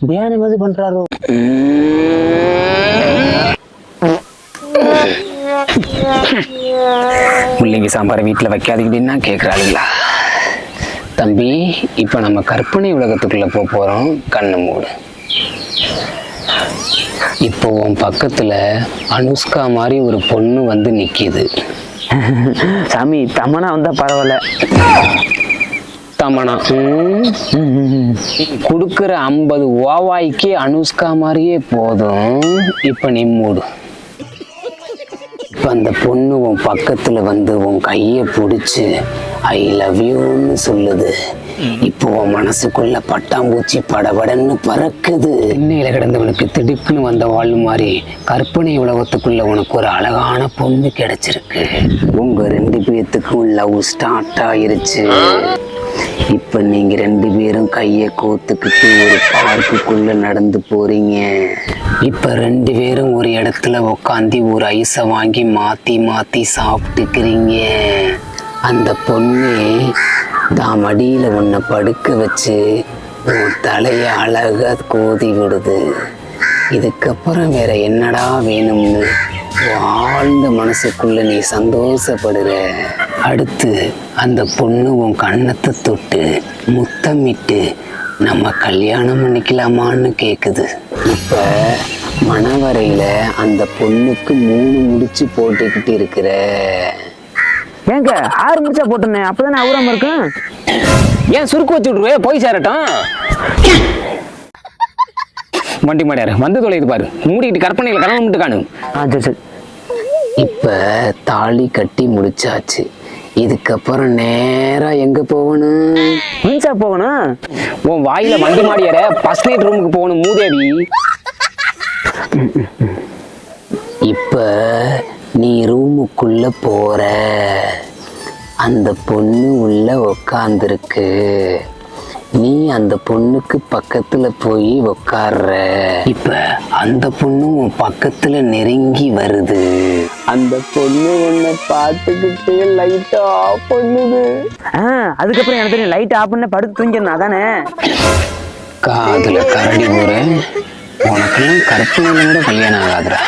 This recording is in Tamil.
தியானம் எது பண்றாரோ? முள்ளங்கி சாம்பாரை வீட்டில் வைக்காதீங்கன்னா கேட்குறாளுங்களா? தம்பி, இப்போ நம்ம கற்பனை உலகத்துக்குள்ள போறோம். கண்ணு மூடு. இப்போ உன் பக்கத்துல அனுஷ்கா மாதிரி ஒரு பொண்ணு வந்து நிக்குது. சாமி, தமனா வந்தா பரவாயில்ல. தமனா கொடுக்குற 50 ஓவாய்க்கு அனுஷ்கா மாதிரியே போதும். இப்ப நீ மூடு. இப்ப அந்த பொண்ணு உன் பக்கத்துல வந்து உன் கைய பிடிச்சு ஐ லவ் யூன்னு சொல்லுது. இப்போ உன் மனசுக்குள்ள பட்டாம்பூச்சி படபடன்னு பறக்குது. இன்னையில கிடந்தவனுக்கு திடுக்குன்னு வந்த வாழ் மாதிரி கற்பனை உலகத்துக்குள்ள உனக்கு ஒரு அழகான பொண்ணு கிடைச்சிருக்கு. உங்க 2 பேர்த்துக்கும் லவ் ஸ்டார்ட் ஆயிருச்சு. இப்ப நீங்க 2 பேரும் கைய கோத்துக்கிட்டு ஒரு பார்க்குக்குள்ள நடந்து போறீங்க. இப்ப 2 பேரும் ஒரு இடத்துல உக்காந்து ஒரு ஐஸை வாங்கி மாத்தி மாத்தி சாப்பிட்டுக்கிறீங்க. அந்த பொண்ணு தான் மடியில உன்னை படுக்க வச்சு உன் தலைய அழகா கோதி விடுது. இதுக்கப்புறம் வேற என்னடா வேணும்னு ஆழ்ந்த மனசுக்குள்ள நீ சந்தோஷப்படுற. அடுத்து அந்த பொண்ணு உன் கண்ணத்தை தொட்டு முத்தமிட்டு நம்ம கல்யாணம் பண்ணிக்கலாமான்னு கேக்குது. இப்ப மணவரையில அந்த பொண்ணுக்கு 3 முடிச்சு போட்டுக்கிட்டு இருக்கிற. ஏங்க 6 முடிச்சா போட்டுனேன், அப்பதானே அவுராம இருக்கும். ஏன் சுருக்கு வச்சு விட்டுருவே? போய் சேரட்டும். வண்டி மாடியாரு வந்து தொலைது பாரு. மூடிக்கிட்டு கற்பனையில கனவு மட்டும் காணு. சரி சரி. இப்ப தாலி கட்டி முடிச்சாச்சு. இதுக்கப்புறம் நேரா எங்க போகணும்? முடிச்சா போகணும். உன் வாயில வண்டி மாடியார ஃபர்ஸ்ட் நைட் ரூமுக்கு போகணும் மூதேவி. இப்ப நீ ரூமுக்குள்ள போற. அந்த பொண்ணு உள்ள உக்காந்துருக்கு. நீ அந்த பொண்ணுக்கு பக்கத்துல போய் உக்காடுற. இப்ப அந்த பொண்ணு உன் பக்கத்துல நெருங்கி வருது. அந்த பொண்ணு உன்னை பார்த்துக்கிட்டு லைட் ஆஃப் பண்ணுது. அதுக்கப்புறம் எனக்கு தெரியும், லைட் ஆஃப் பண்ண படுத்து தூங்கிடணும். அதானே காதுல கரடி போற. உனக்கெல்லாம் கற்பனையில கூட கல்யாணம் ஆகாதுடா.